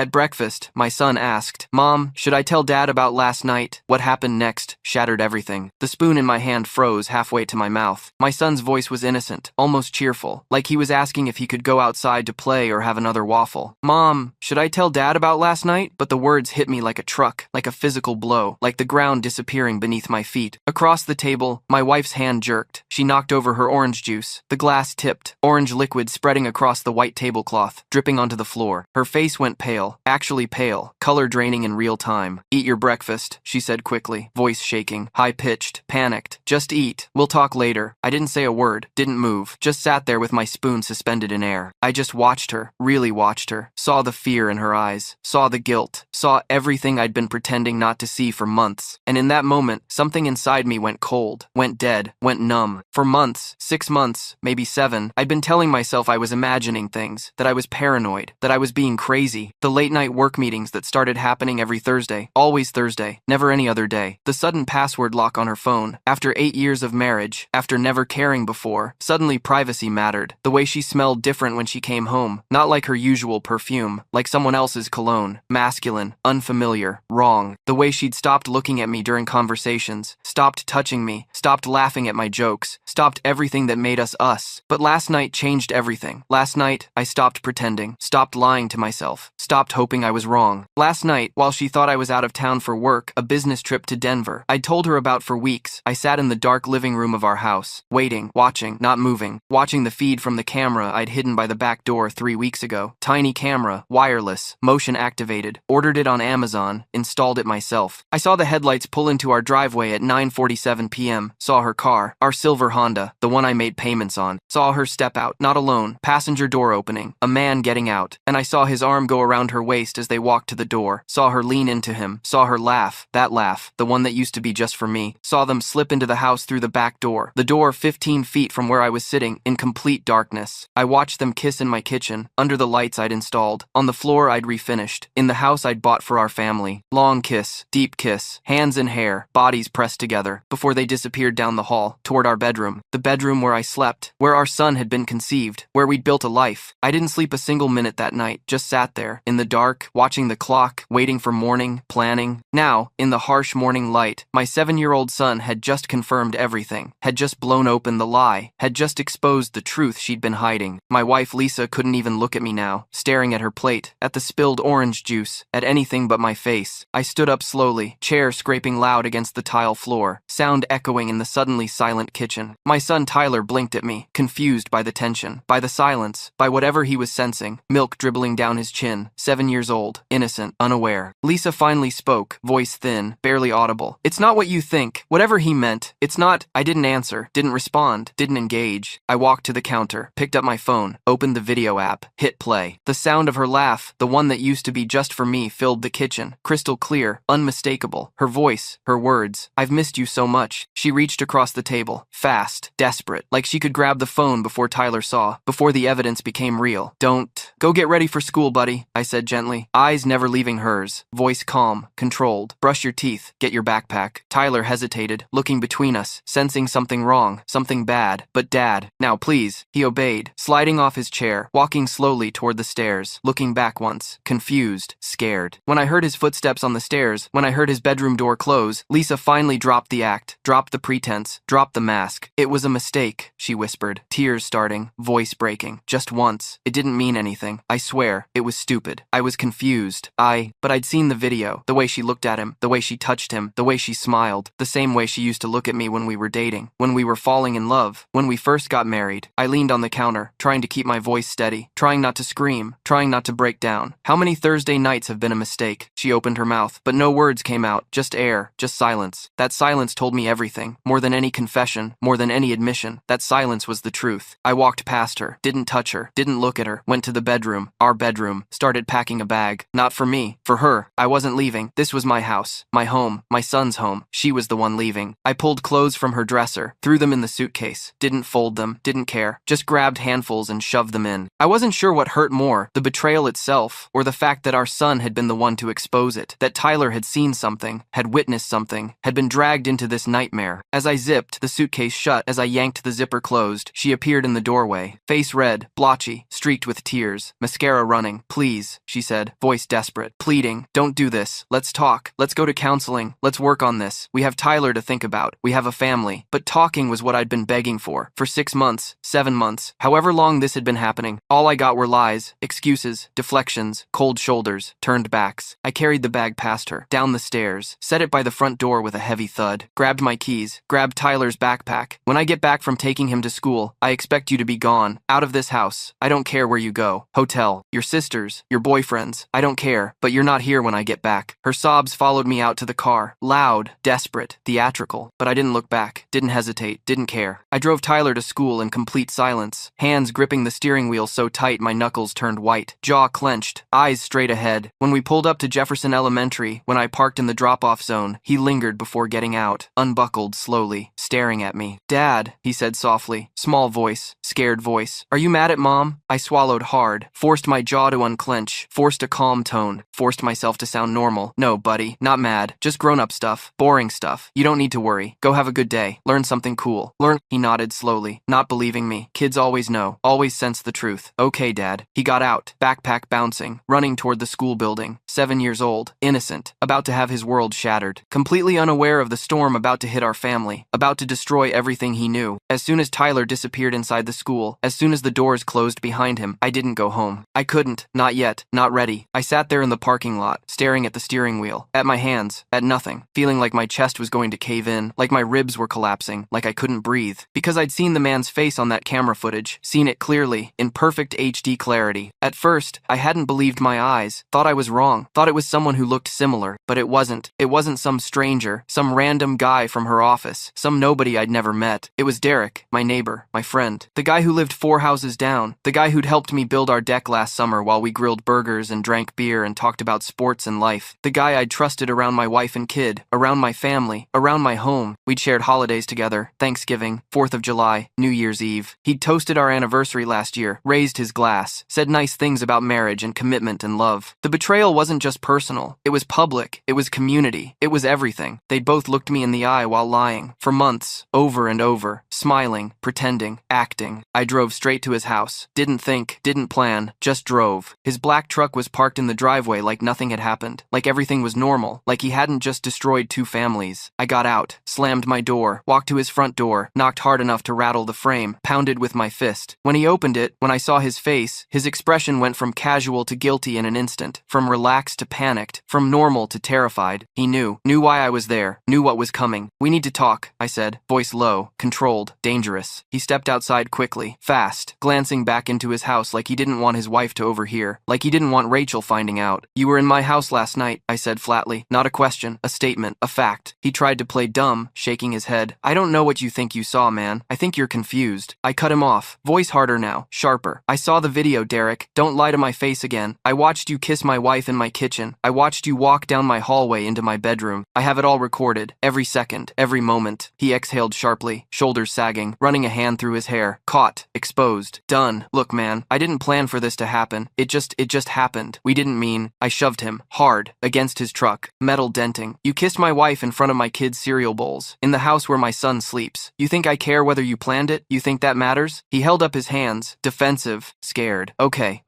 At breakfast, my son asked, "Mom, should I tell Dad about last night?" What happened next shattered everything. The spoon in my hand froze halfway to my mouth. My son's voice was innocent, almost cheerful, like he was asking if he could go outside to play or have another waffle. "Mom, should I tell Dad about last night?" But the words hit me like a truck, like a physical blow, like the ground disappearing beneath my feet. Across the table, my wife's hand jerked. She knocked over her orange juice. The glass tipped, orange liquid spreading across the white tablecloth, dripping onto the floor. Her face went pale, actually pale, color draining in real time. "Eat your breakfast," she said quickly, voice shaking, high-pitched, panicked. "Just eat. We'll talk later." I didn't say a word, didn't move, just sat there with my spoon suspended in air. I just watched her, really watched her, saw the fear in her eyes, saw the guilt, saw everything I'd been pretending not to see for months. And in that moment, something inside me went cold, went dead, went numb. For months, 6 months, maybe 7, I'd been telling myself I was imagining things, that I was paranoid, that I was being crazy. The late-night work meetings that started happening every Thursday, always Thursday, never any other day. The sudden password lock on her phone. After 8 years of marriage, after never caring before, suddenly privacy mattered. The way she smelled different when she came home, not like her usual perfume, like someone else's cologne. Masculine, unfamiliar, wrong. The way she'd stopped looking at me during conversations, stopped touching me, stopped laughing at my jokes, stopped everything that made us us. But last night changed everything. Last night, I stopped pretending, stopped lying to myself, stopped hoping I was wrong. Last night, while she thought I was out of town for work, a business trip to Denver, I'd told her about for weeks, I sat in the dark living room of our house, waiting, watching, not moving, watching the feed from the camera I'd hidden by the back door 3 weeks ago. Tiny camera, wireless, motion activated, ordered it on Amazon, installed it myself. I saw the headlights pull into our driveway at 9:47 p.m., saw her car, our silver Honda, the one I made payments on, saw her step out, not alone, passenger door opening, a man getting out, and I saw his arm go around her waist as they walked to the door, saw her lean into him, saw her laugh, that laugh, the one that used to be just for me, saw them slip into the house through the back door, the door 15 feet from where I was sitting, in complete darkness. I watched them kiss in my kitchen, under the lights I'd installed, on the floor I'd refinished, in the house I'd bought for our family. Long kiss, deep kiss, hands in hair, bodies pressed together, before they disappeared down the hall, toward our bedroom, the bedroom where I slept, where our son had been conceived, where we'd built a life. I didn't sleep a single minute that night, just sat there, in the dark, watching the clock, waiting for morning, planning. Now, in the harsh morning light, my 7-year-old son had just confirmed everything, had just blown open the lie, had just exposed the truth she'd been hiding. My wife Lisa couldn't even look at me now, staring at her plate, at the spilled orange juice, at anything but my face. I stood up slowly, chair scraping loud against the tile floor, sound echoing in the suddenly silent kitchen. My son Tyler blinked at me, confused by the tension, by the silence, by whatever he was sensing, milk dribbling down his chin, 7 years old, innocent, unaware. Lisa finally spoke, voice thin, barely audible. "It's not what you think. Whatever he meant. It's not." I didn't answer, didn't respond, didn't engage. I walked to the counter, picked up my phone, opened the video app, hit play. The sound of her laugh, the one that used to be just for me, filled the kitchen, crystal clear, unmistakable. Her voice, her words, "I've missed you so much." She reached across the table, fast, desperate, like she could grab the phone before Tyler saw, before the evidence became real. "Don't. Go get ready for school, buddy," I said gently, eyes never leaving hers, voice calm, controlled. "Brush your teeth, get your backpack." Tyler hesitated, looking between us, sensing something wrong, something bad. "But Dad, now please." He obeyed, sliding off his chair, walking slowly toward the stairs, looking back once, confused, scared. When I heard his footsteps on the stairs, when I heard his bedroom door close, Lisa finally dropped the act, dropped the pretense, dropped the mask. "It was a mistake," she whispered, tears starting, voice breaking. "Just once. It didn't mean anything. I swear, it was stupid. I was confused. But I'd seen the video, the way she looked at him, the way she touched him, the way she smiled, the same way she used to look at me when we were dating, when we were falling in love, when we first got married." I leaned on the counter, trying to keep my voice steady, trying not to scream, trying not to break down. "How many Thursday nights have been a mistake?" She opened her mouth, but no words came out, just air, just silence. That silence told me everything, more than any confession, more than any admission. That silence was the truth. I walked past her, didn't touch her, didn't look at her, went to the bedroom, our bedroom, started packing a bag. Not for me, for her. I wasn't leaving. This was my house, my home, my son's home. She was the one leaving. I pulled clothes from her dresser, threw them in the suitcase, didn't fold them, didn't care, just grabbed handfuls and shoved them in. I wasn't sure what hurt more, the betrayal itself, or the fact that our son had been the one to expose it, that Tyler had seen something, had witnessed something, had been dragged into this nightmare. As I zipped the suitcase shut, as I yanked the zipper closed, she appeared in the doorway, face red, blotchy, streaked with tears, mascara running. "Please," she she said, voice desperate, pleading. Don't do this. Let's talk. Let's go to counseling. Let's work on this. We have Tyler to think about. We have a family. But talking was what I'd been begging for 6 months, 7 months, however long this had been happening. All I got were lies, excuses, deflections, cold shoulders, turned backs. I carried the bag past her, down the stairs, set it by the front door with a heavy thud, grabbed my keys, grabbed Tyler's backpack. When I get back from taking him to school, I expect you to be gone, out of this house. I don't care where you go. Hotel, your sisters, your boyfriends. I don't care, but you're not here when I get back. Her sobs followed me out to the car, loud, desperate, theatrical, but I didn't look back, didn't hesitate, didn't care. I drove Tyler to school in complete silence, hands gripping the steering wheel so tight my knuckles turned white, jaw clenched, eyes straight ahead. When we pulled up to Jefferson Elementary, when I parked in the drop-off zone, he lingered before getting out, unbuckled slowly, staring at me. Dad, he said softly, small voice, scared voice. Are you mad at Mom? I swallowed hard, forced my jaw to unclench, forced a calm tone, forced myself to sound normal. No, buddy, not mad, just grown-up stuff, boring stuff. You don't need to worry. Go have a good day. Learn something cool. Learn. He nodded slowly, not believing me. Kids always know, always sense the truth. Okay, Dad. He got out, backpack bouncing, running toward the school building, 7 years old, innocent, about to have his world shattered, completely unaware of the storm about to hit our family, about to destroy everything he knew. As soon as Tyler disappeared inside the school, as soon as the doors closed behind him, I didn't go home. I couldn't, not yet, not ready. I sat there in the parking lot, staring at the steering wheel, at my hands, at nothing, feeling like my chest was going to cave in, like my ribs were collapsing, like I couldn't breathe, because I'd seen the man's face on that camera footage, seen it clearly, in perfect HD clarity. At first, I hadn't believed my eyes, thought I was wrong, thought it was someone who looked similar, but it wasn't. It wasn't some stranger, some random guy from her office, some nobody I'd never met. It was Derek, my neighbor, my friend, the guy who lived 4 houses down, the guy who'd helped me build our deck last summer while we grilled burgers and drank beer and talked about sports and life, the guy I'd trusted around my wife and kid, around my family, around my home. We'd shared holidays together, Thanksgiving, 4th of July, New Year's Eve. He'd toasted our anniversary last year, raised his glass, said nice things about marriage and commitment and love. The betrayal wasn't just personal, it was public, it was community, it was everything. They'd both looked me in the eye while lying, for months, over and over, smiling, pretending, acting. I drove straight to his house, didn't think, didn't plan, just drove. His black truck was parked in the driveway like nothing had happened, like everything was normal, like he hadn't just destroyed 2 families. I got out, slammed my door, walked to his front door, knocked hard enough to rattle the frame, pounded with my fist. When he opened it, when I saw his face, his expression went from casual to guilty in an instant, from relaxed to panicked, from normal to terrified. He knew why I was there, knew what was coming. We need to talk, I said, voice low, controlled, dangerous. He stepped outside quickly, fast, glancing back into his house like he didn't want his wife to overhear, like he didn't want Rachel finding out. You were in my house last night, I said flatly. Not a question, a statement, a fact. He tried to play dumb, shaking his head. I don't know what you think you saw, man. I think you're confused. I cut him off, voice harder now, sharper. I saw the video, Derek. Don't lie to my face again. I watched you kiss my wife in my kitchen. I watched you walk down my hallway into my bedroom. I have it all recorded, every second, every moment. He exhaled sharply, shoulders sagging, running a hand through his hair. Caught, exposed, done. Look, man, I didn't plan for this to happen. It just happened. We didn't mean. I shoved him, hard, against his truck, metal denting. You kissed my wife in front of my kids' cereal bowls, in the house where my son sleeps. You think I care whether you planned it? You think that matters? He held up his hands, defensive, scared. Okay,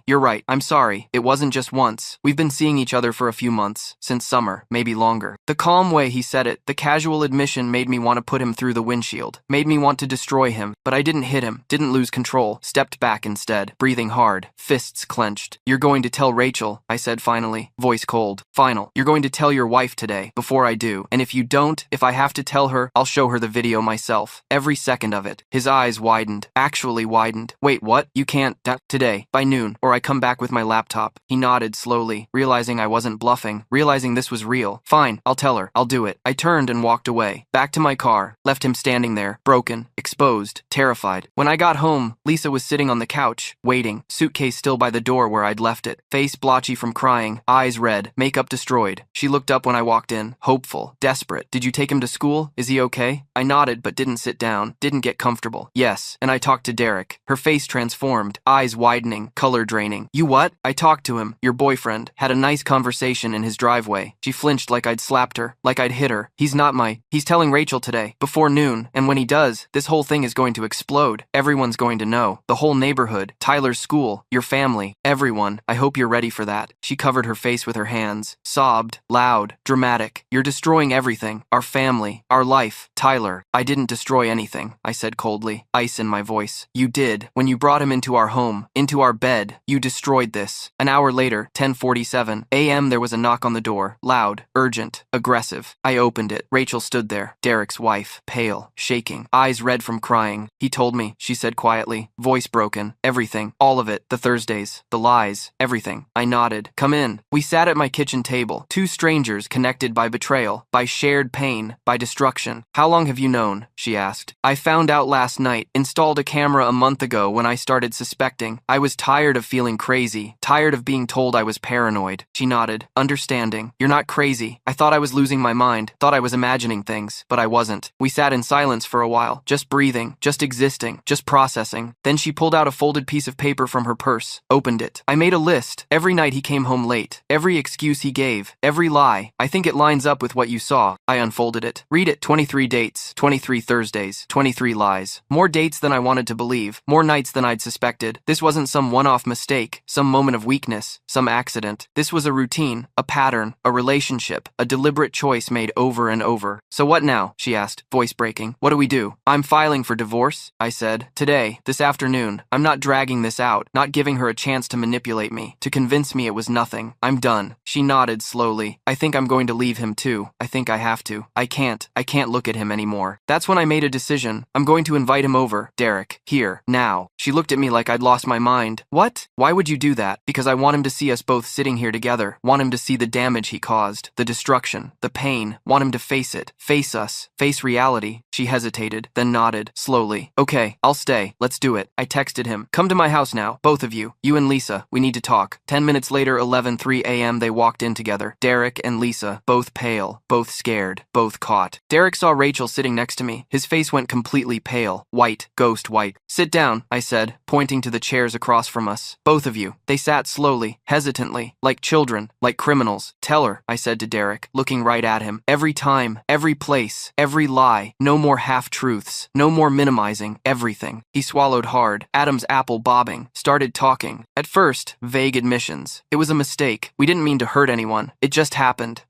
you're right. I'm sorry. It wasn't just once. We've been seeing each other for a few months, since summer, maybe longer. The calm way he said it, the casual admission made me want to put him through the windshield, made me want to destroy him, but I didn't hit him, didn't lose control, stepped back instead, breathing hard, fists clenched. You're going to tell Rachel, I said finally, voice cold. Final. You're going to tell your wife today, before I do, and if you don't, if I have to tell her, I'll show her the video myself. Every second of it. His eyes widened, actually widened. Wait, what? You can't, today, by noon, or I come back with my laptop. He nodded slowly, realizing I wasn't bluffing, realizing this was real. Fine, I'll tell her, I'll do it. I turned and walked away, back to my car, left him standing there, broken, exposed, terrified. When I got home, Lisa was sitting on the couch, waiting, suitcase still by the door where I'd left it, face blotchy from crying, eyes red, makeup destroyed. She looked up when I walked in, hopeful, desperate. Did you take him to school? Is he okay? I nodded but didn't sit down, didn't get comfortable. Yes, and I talked to Derek. Her face transformed, eyes widening, color draining. You what? I talked to him, your boyfriend. boyfriend. Had a nice conversation in his driveway. She flinched like I'd slapped her, like I'd hit her. He's telling Rachel today, before noon, and when he does, this whole thing is going to explode. Everyone's going to know. The whole neighborhood, Tyler's school, your family, everyone. I hope you're ready for that. She covered her face with her hands, sobbed, loud, dramatic. You're destroying everything. Our family, our life. Tyler, I didn't destroy anything, I said coldly, ice in my voice. You did. When you brought him into our home, into our bed, you destroyed this. An hour later, 10:47 a.m., there was a knock on the door, loud, urgent, aggressive. I opened it. Rachel stood there, Derek's wife, pale, shaking, eyes red from crying. He told me, she said quietly, voice broken, everything, all of it, the Thursdays, the lies, everything. I nodded. Come in. We sat at my kitchen table, two strangers connected by betrayal, by shared pain, by destruction. How long have you known? She asked. I found out last night, installed a camera a month ago when I started suspecting. I was tired of feeling crazy, tired of being told I was paranoid. She nodded, understanding. You're not crazy. I thought I was losing my mind, thought I was imagining things, but I wasn't. We sat in silence for a while, just breathing, just existing, just processing. Then she pulled out a folded piece of paper from her purse, opened it. I made a list. Every night he came home late, every excuse he gave, every lie. I think it lines up with what you saw. I unfolded it. Read it. 23 dates, 23 Thursdays, 23 lies. More dates than I wanted to believe, more nights than I'd suspected. This wasn't some one-off mistake, some moment of weakness, some accident. This was a routine, a pattern, a relationship, a deliberate choice made over and over. So what now? She asked, voice breaking. What do we do? I'm filing for divorce, I said. Today, this afternoon. I'm not dragging this out, not giving her a chance to manipulate me, to convince me it was nothing. I'm done. She nodded slowly. I think I'm going to leave him too. I think I have to. I can't look at him anymore. That's when I made a decision. I'm going to invite him over, Derek, here, now. She looked at me like I'd lost my mind. What? Why would you do that? Because I want him to see us both sitting here together. Want him to see the damage he caused, the destruction, the pain. Want him to face it, face us, face reality. She hesitated, then nodded, slowly. Okay, I'll stay. Let's do it. I texted him. Come to my house now, both of you. You and Lisa. We need to talk. 10 minutes later, 11:03 a.m., they walked in together. Derek and Lisa, both pale, both scared, both caught. Derek saw Rachel sitting next to me. His face went completely pale, white, ghost white. Sit down, I said, pointing to the chairs across from us. Both of you. They sat slowly, hesitantly, like children, like criminals. Tell her, I said to Derek, looking right at him. Every time, every place, every lie. No more half-truths, no more minimizing, everything. He swallowed hard, Adam's apple bobbing, started talking. At first, vague admissions. It was a mistake. We didn't mean to hurt anyone. It just happened.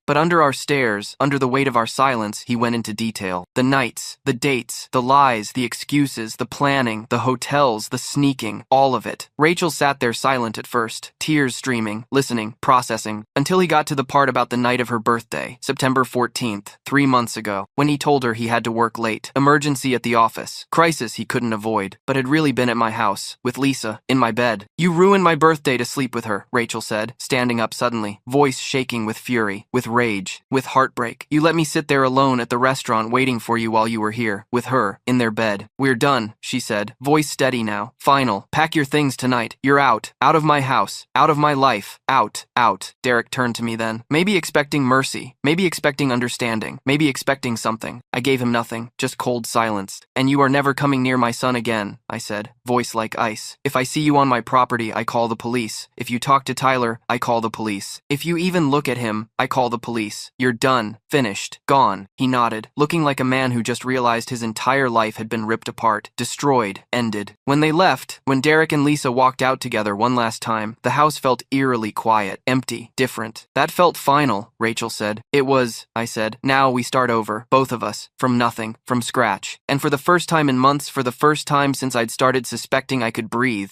But under our stares, under the weight of our silence, he went into detail. The nights, the dates, the lies, the excuses, the planning, the hotels, the sneaking, all of it. Rachel sat there silent at first, tears streaming, listening, processing, until he got to the part about the night of her birthday, September 14th, 3 months ago, when he told her he had to work late. Emergency at the office. Crisis he couldn't avoid, but had really been at my house, with Lisa, in my bed. You ruined my birthday to sleep with her, Rachel said, standing up suddenly, voice shaking with fury, with rage, with heartbreak. You let me sit there alone at the restaurant waiting for you while you were here, with her, in their bed. We're done, she said, voice steady now. Final. Pack your things tonight. You're out. Out of my house. Out of my life. Out. Out. Derek turned to me then, maybe expecting mercy, maybe expecting understanding, maybe expecting something. I gave him nothing, just cold silence. And you are never coming near my son again, I said, voice like ice. If I see you on my property, I call the police. If you talk to Tyler, I call the police. If you even look at him, I call the police. You're done. Finished. Gone. He nodded, looking like a man who just realized his entire life had been ripped apart, destroyed, ended. When they left, when Derek and Lisa walked out together one last time, the house felt eerily quiet, empty, different. That felt final, Rachel said. It was, I said. Now we start over, both of us, from nothing, from scratch. And for the first time in months, for the first time since I'd started suspecting I could breathe,